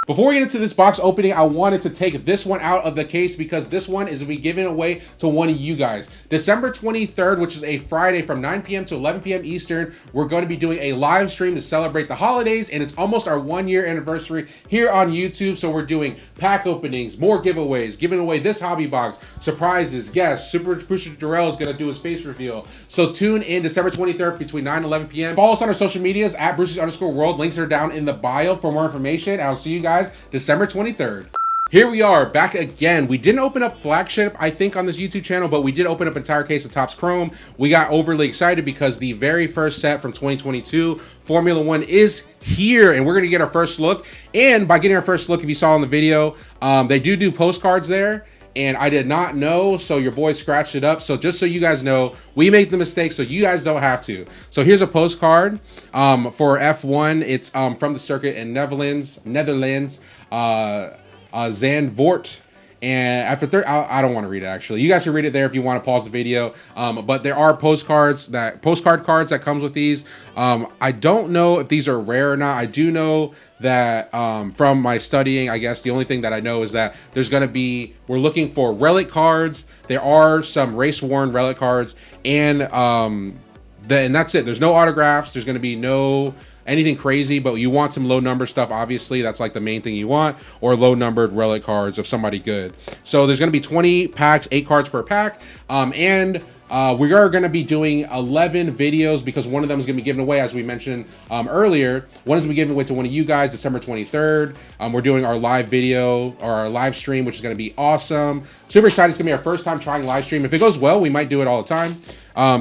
Before we get into this box opening, I wanted to take this one out of the case because this one is going to be given away to one of you guys. December 23rd, which is a Friday from 9 p.m. to 11 p.m. Eastern, we're going to be doing a live stream to celebrate the holidays, and it's almost our 1-year anniversary here on YouTube. So we're doing pack openings, more giveaways, giving away this hobby box, surprises, guests. Super Producer JEREL'S going to do his face reveal. So tune in December 23rd between 9 and 11 p.m. Follow us on our social medias at Bruce's_world. Links are down in the bio for more information. I'll see you guys December 23rd. Here we are back again. We didn't open up Flagship, I think, on this YouTube channel, but we did open up an entire case of Topps Chrome. We got overly excited because the very first set from 2022 Formula One is here, and we're gonna get our first look. And by getting our first look, if you saw in the video, they do postcards there, and I did not know, so your boy scratched it up. So just so you guys know, we make the mistake so you guys don't have to. So here's a postcard for F1. It's from the circuit in Netherlands, Zandvoort. And after I don't want to read it actually. You guys can read it there if you want to pause the video. But there are postcard cards that comes with these. I don't know if these are rare or not. I do know that from my studying, I guess the only thing that I know is that we're looking for relic cards. There are some race worn relic cards, and that's it. There's no autographs. There's going to be no anything crazy, but you want some low number stuff, obviously. That's like the main thing you want, or low numbered relic cards of somebody good. So there's going to be 20 packs, 8 cards per pack, and we are going to be doing 11 videos because one of them is going to be given away, as we mentioned earlier. One is going to be given away to one of you guys December 23rd. We're doing our live video or our live stream, which is going to be awesome. Super excited. It's going to be our first time trying live stream. If it goes well, we might do it all the time.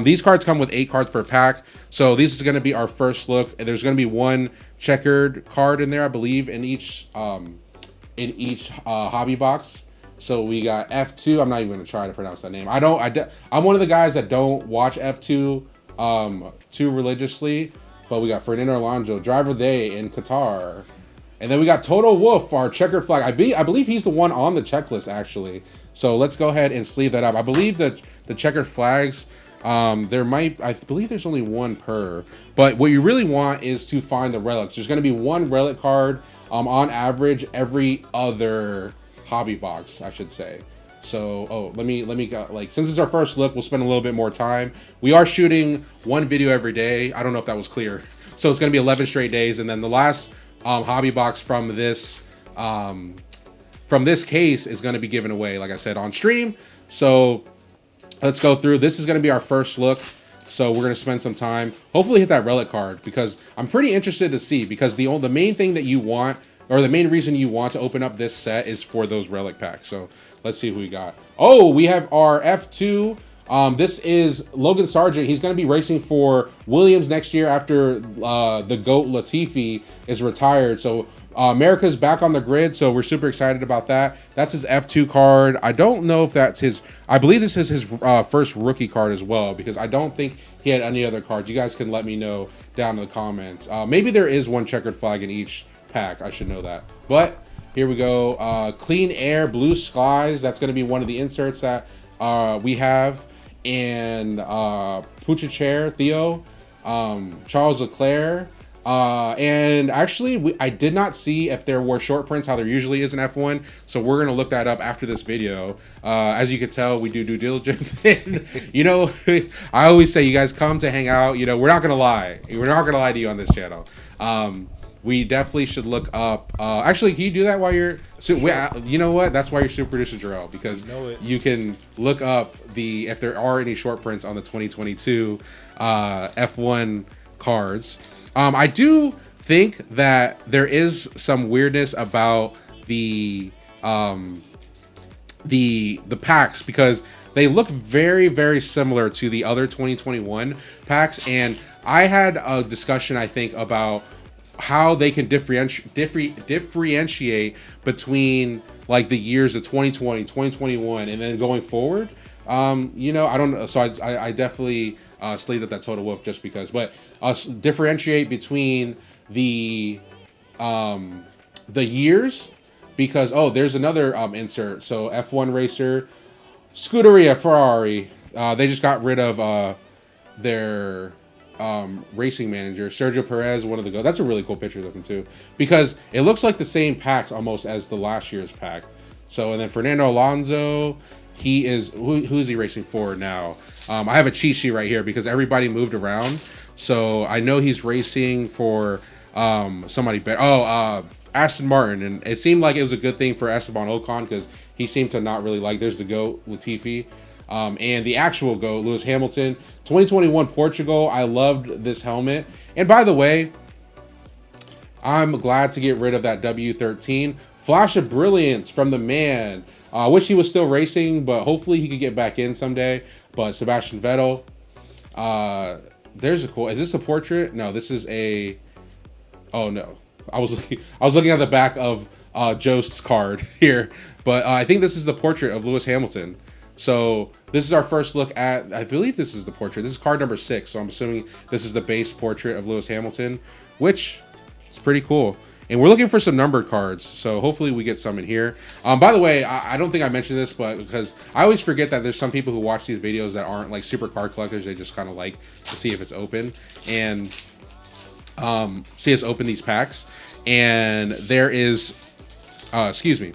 These cards come with 8 cards per pack. So this is going to be our first look. And there's going to be one checkered card in there, I believe, in each hobby box. So we got F2. I'm not even going to try to pronounce that name. I'm one of the guys that don't watch F2 too religiously. But we got Fernando Alonso, Driver Day in Qatar. And then we got Toto Wolff, our checkered flag. I believe he's the one on the checklist, actually. So let's go ahead and sleeve that up. I believe that the checkered flags, I believe there's only one per. But what you really want is to find the relics. There's going to be one relic card on average every other hobby box, I should say. So let me go, like, since it's our first look, we'll spend a little bit more time. We are shooting one video every day. I don't know if that was clear. So it's going to be 11 straight days, and then the last hobby box from this case is going to be given away, like I said, on stream. So let's go through. This is going to be our first look. So we're going to spend some time, hopefully hit that relic card, because I'm pretty interested to see, because the main thing that you want, or the main reason you want to open up this set, is for those relic packs. So let's see who we got. Oh, we have our F2. This is Logan Sargent. He's going to be racing for Williams next year after the GOAT Latifi is retired. So America's back on the grid, so we're super excited about that. That's his F2 card. I don't know if that's his... I believe this is his first rookie card as well, because I don't think he had any other cards. You guys can let me know down in the comments. Maybe there is one checkered flag in each pack. I should know that. But here we go. Clean Air, Blue Skies. That's going to be one of the inserts that we have. And Puchacher, Theo, Charles Leclerc. And actually, I did not see if there were short prints, how there usually is in F1. So we're going to look that up after this video. As you can tell, we do due diligence. And, you know, I always say, you guys come to hang out. You know, we're not going to lie. We're not going to lie to you on this channel. We definitely should look up. Actually, can you do that while you're... So, you know what? That's why you're Super Producer JEREL, because you can look up if there are any short prints on the 2022 F1 cards. I do think that there is some weirdness about the packs, because they look very, very similar to the other 2021 packs, and I had a discussion, I think, about how they can differentiate between like the years of 2020, 2021, and then going forward. You know, I don't know. So I definitely sleeved up that Toto Wolff just because, but differentiate between the years, because there's another insert. So F1 racer, Scuderia Ferrari. They just got rid of their racing manager. Sergio Perez, one of the go. That's a really cool picture of him too, because it looks like the same packs almost as the last year's pack. So, and then Fernando Alonso, he is who's he racing for now? I have a cheat sheet right here because everybody moved around. So I know he's racing for somebody better. Oh, Aston Martin, and it seemed like it was a good thing for Esteban Ocon because he seemed to not really like. There's the GOAT, Latifi. And the actual GOAT, Lewis Hamilton. 2021 Portugal. I loved this helmet. And by the way, I'm glad to get rid of that W13. Flash of brilliance from the man. I wish he was still racing, but hopefully he could get back in someday. But Sebastian Vettel. There's a cool. Is this a portrait? No, this is a. Oh no, I was looking at the back of Jost's card here, but I think this is the portrait of Lewis Hamilton. So this is our first look at, I believe this is the portrait. This is card number 6. So I'm assuming this is the base portrait of Lewis Hamilton, which is pretty cool. And we're looking for some numbered cards. So hopefully we get some in here. By the way, I don't think I mentioned this, but because I always forget that there's some people who watch these videos that aren't like super card collectors. They just kind of like to see if it's open and see us open these packs. And there is, excuse me.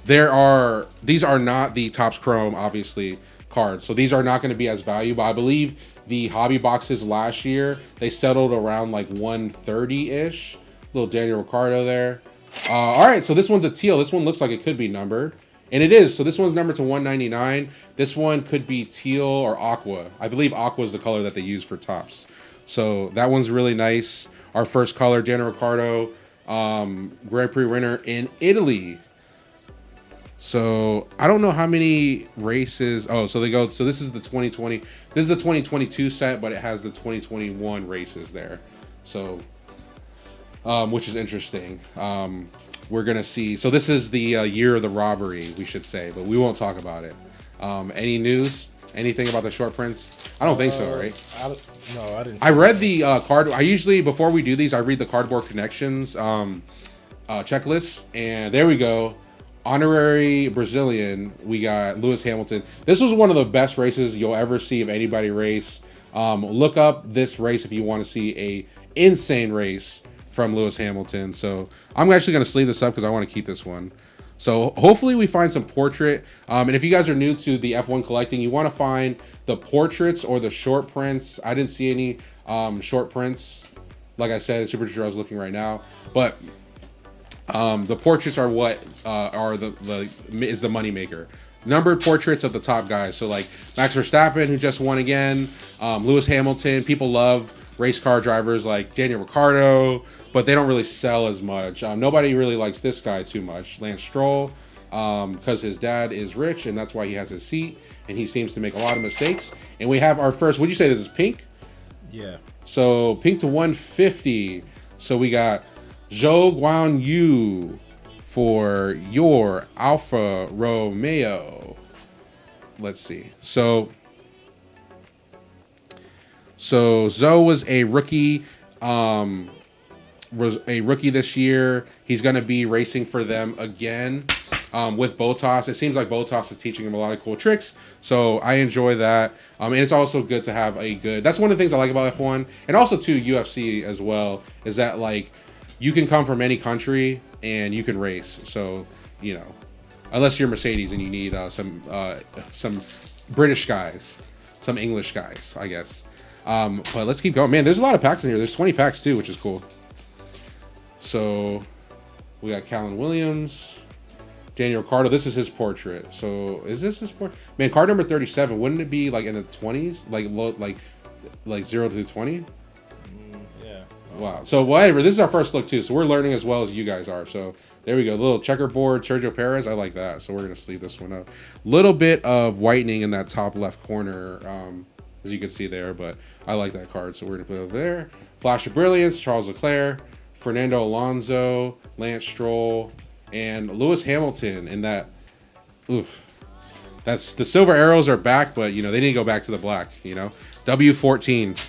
These are not the Topps Chrome, obviously, cards. So these are not going to be as valuable. I believe the hobby boxes last year, they settled around like 130-ish. Little Daniel Ricciardo there. All right, so this one's a teal. This one looks like it could be numbered. And it is. So this one's numbered to 199. This one could be teal or aqua. I believe aqua is the color that they use for Topps. So that one's really nice. Our first color, Daniel Ricciardo, Grand Prix winner in Italy. So I don't know how many races. Oh, so they go. So this is the 2020. This is the 2022 set, but it has the 2021 races there. So, which is interesting. We're gonna see. So this is the year of the robbery, we should say, but we won't talk about it. Any news? Anything about the short prints? I don't think so, right? No, I didn't. I read the card. I usually, before we do these, I read the Cardboard Connections checklist, and there we go. Honorary Brazilian, we got Lewis Hamilton. This was one of the best races you'll ever see of anybody race. Look up this race if you want to see a insane race from Lewis Hamilton. So I'm actually going to sleeve this up because I want to keep this one. So hopefully we find some portrait. And if you guys are new to the F1 collecting, you want to find the portraits or the short prints. I didn't see any short prints. Like I said, Super Jarrell is looking right now, but the portraits are what are is the money maker. Numbered portraits of the top guys. So like Max Verstappen, who just won again, Lewis Hamilton. People love race car drivers like Daniel Ricciardo, but they don't really sell as much. Nobody really likes this guy too much. Lance Stroll, because his dad is rich and that's why he has his seat, and he seems to make a lot of mistakes. And we have our first. Would you say this is pink? Yeah. So pink to 150. So we got Zhou Guan Yu for your Alfa Romeo. Let's see. So Zhou was a rookie. Was a rookie this year. He's going to be racing for them again with Bottas. It seems like Bottas is teaching him a lot of cool tricks, so I enjoy that. And it's also good to have a good. That's one of the things I like about F1, and also too UFC as well. Is that like you can come from any country and you can race. So you know, unless you're Mercedes and you need some British guys, some English guys, I guess. But let's keep going. Man, there's a lot of packs in here. There's 20 packs too, which is cool. So we got Callan Williams, Daniel Ricciardo. This is his portrait. So is this his portrait? Man, card number 37. Wouldn't it be like in the 20s, like low, like 0 to 20? Yeah. Wow. So whatever. This is our first look too. So we're learning as well as you guys are. So there we go. A little checkerboard. Sergio Perez. I like that. So we're gonna sleeve this one up. Little bit of whitening in that top left corner, as you can see there. But I like that card. So we're gonna put it over there. Flash of brilliance. Charles Leclerc. Fernando Alonso, Lance Stroll, and Lewis Hamilton in that. Oof. That's the silver arrows are back, but you know they didn't go back to the black. You know, W14.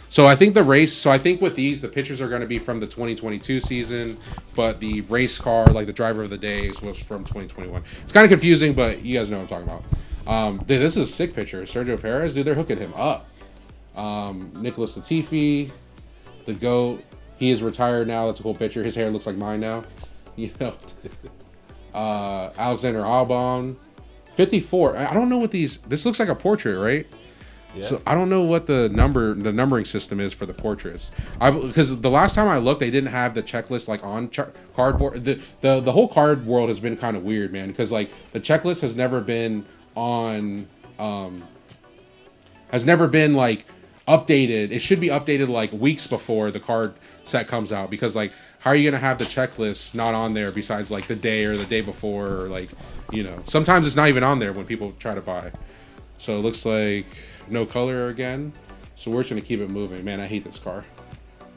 So I think the race. So I think with these, the pictures are going to be from the 2022 season, but the race car, like the driver of the days, was from 2021. It's kind of confusing, but you guys know what I'm talking about. Dude, this is a sick picture. Sergio Perez, dude, they're hooking him up. Nicholas Latifi, the GOAT. He is retired now. That's a cool picture. His hair looks like mine now. You know. Alexander Albon, 54. I don't know what these. This looks like a portrait, right? Yeah. So I don't know what the numbering system is for the portraits. Because the last time I looked, they didn't have the checklist like on cardboard. The whole card world has been kind of weird, man. Because like the checklist has never been on, has never been like updated. It should be updated like weeks before the card set comes out. Because like, how are you gonna have the checklist not on there besides like the day or the day before, or like, you know, sometimes it's not even on there when people try to buy. So it looks like no color again. So we're just gonna keep it moving. Man, I hate this car.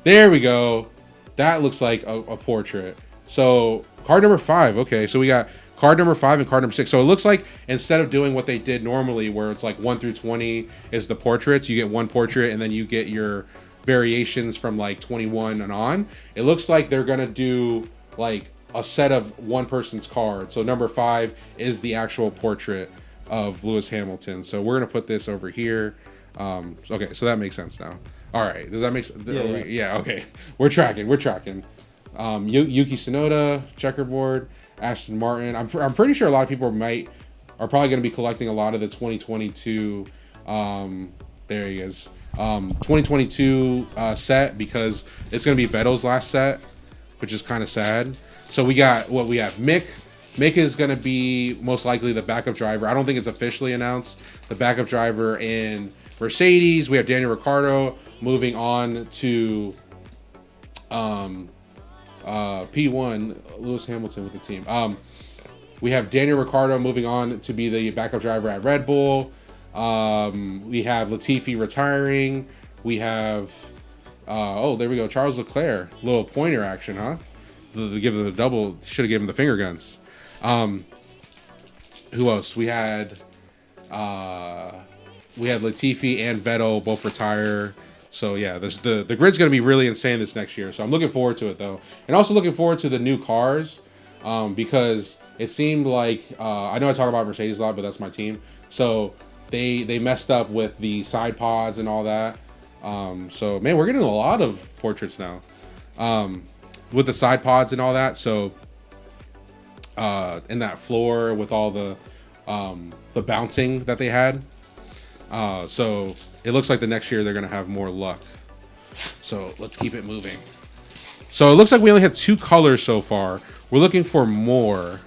There we go. That looks like a portrait. So card number 5. Okay, so we got card number 5 and card number 6. So it looks like instead of doing what they did normally, where it's like 1 through 20 is the portraits, you get one portrait and then you get your variations from like 21 and on. It looks like they're gonna do like a set of one person's card. So number 5 is the actual portrait of Lewis Hamilton. So we're gonna put this over here. Okay, so that makes sense now. All right, does that make sense? Yeah. Okay, we're tracking. Yuki Tsunoda, checkerboard, Aston Martin. I'm pretty sure a lot of people are probably going to be collecting a lot of the 2022. There he is. 2022 set, because it's going to be Vettel's last set, which is kind of sad. So we have Mick. Mick is going to be most likely the backup driver. I don't think it's officially announced. The backup driver in Mercedes. We have Daniel Ricciardo moving on to P1, Lewis Hamilton with the team. We have Daniel Ricciardo moving on to be the backup driver at Red Bull. We have Latifi retiring. We have, there we go, Charles Leclerc. Little pointer action, huh? Give them the double. Should have given him the finger guns. Who else? We had Latifi and Vettel both retire. So yeah, the grid's going to be really insane this next year. So I'm looking forward to it though, and also looking forward to the new cars, because it seemed like I know I talk about Mercedes a lot, but that's my team. So they messed up with the side pods and all that. So man, we're getting a lot of portraits now, with the side pods and all that. So in that floor with all the bouncing that they had. So it looks like the next year they're going to have more luck. So let's keep it moving. So it looks like we only had 2 colors so far. We're looking for more.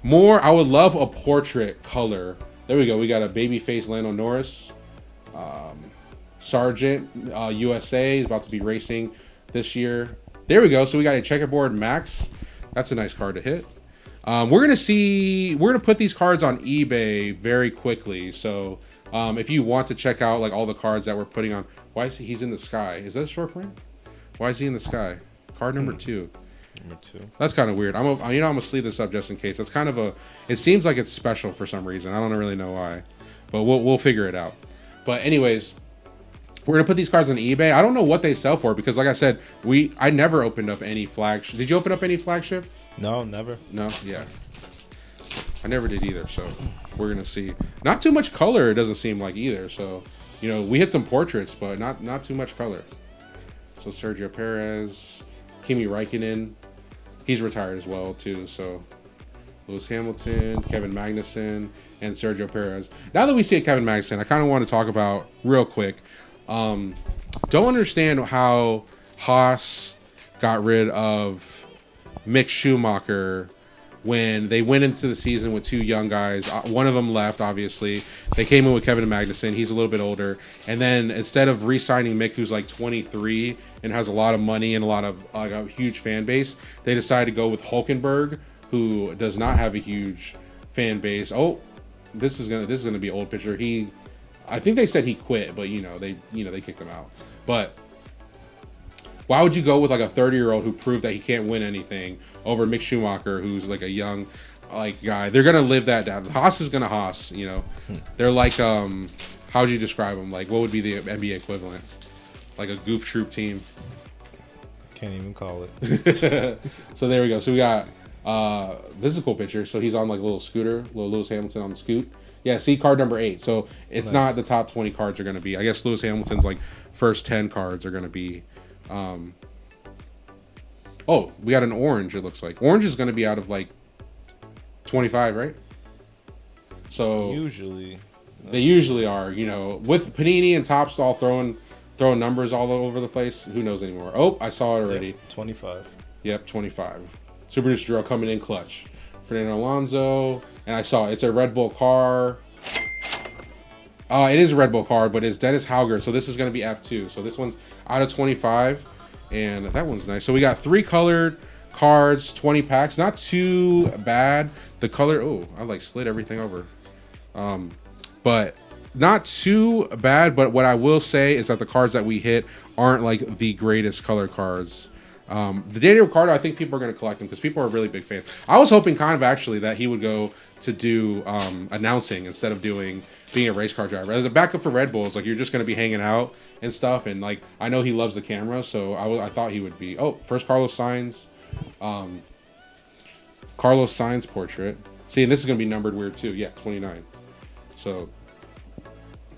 I would love a portrait color. There we go. We got a babyface Lando Norris. Sargent, USA is about to be racing this year. There we go. So we got a checkerboard Max. That's a nice card to hit. We're gonna put these cards on eBay very quickly. So if you want to check out like all the cards that we're putting on, why is he's in the sky? Is that a short print? Why is he in the sky? Card number 2. Number 2. That's kind of weird. I'm gonna sleeve this up just in case. That's kind of it seems like it's special for some reason. I don't really know why, but we'll figure it out. But anyways, we're gonna put these cards on eBay. I don't know what they sell for, because like I said, I never opened up any flagship. Did you open up any flagship? No, never. No, yeah. I never did either, so we're gonna see. Not too much color, it doesn't seem like either. So, you know, we hit some portraits, but not too much color. So Sergio Perez, Kimi Räikkönen, he's retired as well too. So Lewis Hamilton, Kevin Magnussen, and Sergio Perez. Now that we see Kevin Magnussen, I kind of want to talk about real quick. Don't understand how Haas got rid of Mick Schumacher when they went into the season with 2 young guys. One of them left, obviously. They came in with Kevin Magnussen. He's a little bit older. And then instead of re-signing Mick, who's like 23 and has a lot of money and a lot of like a huge fan base, they decided to go with Hulkenberg, who does not have a huge fan base. Oh, this is gonna be an old picture. I think they said he quit, but they kicked him out. But why would you go with like a 30-year-old who proved that he can't win anything over Mick Schumacher, who's like a young guy? They're gonna live that down. Haas is gonna Haas. They're like how would you describe them? Like, what would be the NBA equivalent? Like a goof troop team. Can't even call it. So there we go. So we got this is a cool picture. So he's on like a little scooter, little Lewis Hamilton on the scoot. Yeah, see card number 8. So it's Nice. not the top 20 cards are going to be. I guess Lewis Hamilton's like first 10 cards are going to be. Oh, we got an orange. It looks like orange is going to be out of like 25, right? So Usually. they usually are. You know, with Panini and Topps all throwing numbers all over the place. Who knows anymore? Oh, I saw it already. Yep, 25. Yep, 25. Super Producer Drill coming in clutch. Fernando Alonso, and I saw it's a Red Bull car. It is a Red Bull card, but it's Dennis Hauger. So this is going to be F2. So this one's out of 25, and that one's nice. So we got 3 colored cards, 20 packs. Not too bad. The color, oh, I like slid everything over. But not too bad. But what I will say is that the cards that we hit aren't like the greatest color cards. The Daniel Ricciardo, I think people are going to collect him because people are really big fans. I was hoping kind of actually that he would go to do announcing instead of being a race car driver. As a backup for Red Bull, it's like you're just going to be hanging out and stuff. And like I know he loves the camera, so I thought he would be. Oh, first Carlos Sainz portrait. See, and this is going to be numbered weird too. Yeah, 29. So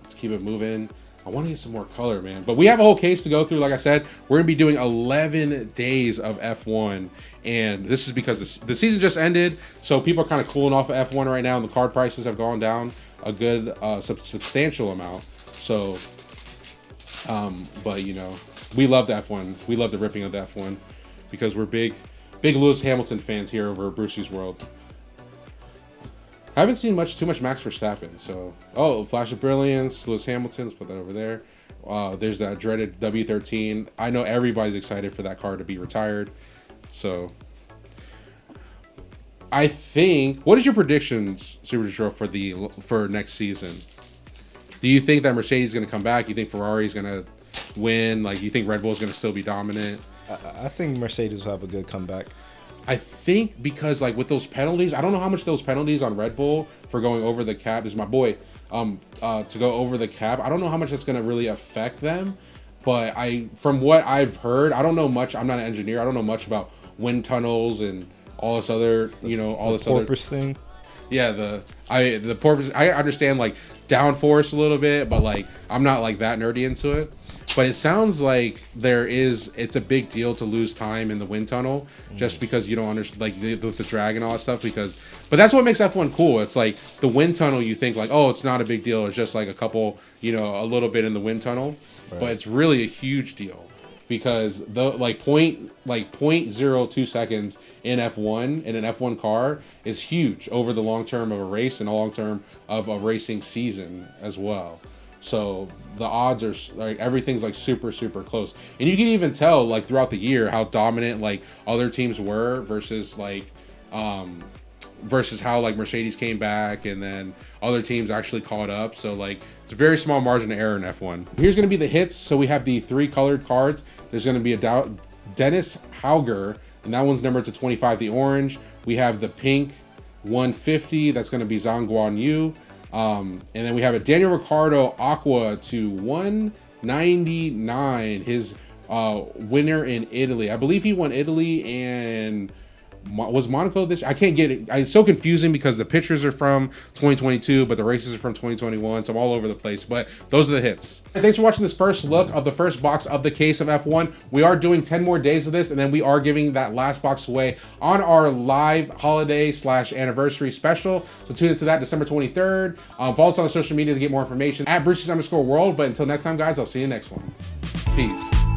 let's keep it moving. I want to get some more color, man. But we have a whole case to go through. Like I said, we're going to be doing 11 days of F1. And this is because the season just ended. So people are kind of cooling off of F1 right now. And the card prices have gone down a good, substantial amount. So, but, you know, we love the F1. We love the ripping of the F1 because we're big Lewis Hamilton fans here over at Brucey's World. I haven't seen too much Max Verstappen. So, Flash of Brilliance, Lewis Hamilton. Let's put that over there. There's that dreaded W13. I know everybody's excited for that car to be retired. So, I think. What is your predictions, Super Destroy, for next season? Do you think that Mercedes is going to come back? You think Ferrari is going to win? Like, you think Red Bull is going to still be dominant? I think Mercedes will have a good comeback. I think because like with those penalties, I don't know how much those penalties on Red Bull for going over the cap is my boy to go over the cap. I don't know how much that's going to really affect them, but from what I've heard, I don't know much. I'm not an engineer. I don't know much about wind tunnels and all this other, all this other thing. Yeah, the porpoise. I understand like downforce a little bit, but like I'm not like that nerdy into it. But it sounds like it's a big deal to lose time in the wind tunnel just because you don't understand like the drag and all that stuff but that's what makes F1 cool. It's like the wind tunnel, you think like, oh, it's not a big deal. It's just like a couple, a little bit in the wind tunnel, right. But it's really a huge deal because the like 0.02 seconds in F1 in an F1 car is huge over the long term of a race and a long term of a racing season as well. So the odds are like everything's like super close, and you can even tell like throughout the year how dominant like other teams were versus how like Mercedes came back and then other teams actually caught up. So like it's a very small margin of error in F1. Here's going to be the hits. So we have the 3 colored cards. There's going to be a Dennis Hauger, and that one's numbered to 25. The orange. We have the pink 150. That's going to be Zhang Guan Yu. And then we have a Daniel Ricciardo Aqua to 199. His winner in Italy. I believe he won Italy and was Monaco this? I can't get it. It's so confusing because the pictures are from 2022, but the races are from 2021. So I'm all over the place. But those are the hits. And thanks for watching this first look of the first box of the case of F1. We are doing 10 more days of this, and then we are giving that last box away on our live holiday/anniversary special. So tune into that December 23rd. Follow us on social media to get more information at Brucey's_world. But until next time, guys, I'll see you next one. Peace.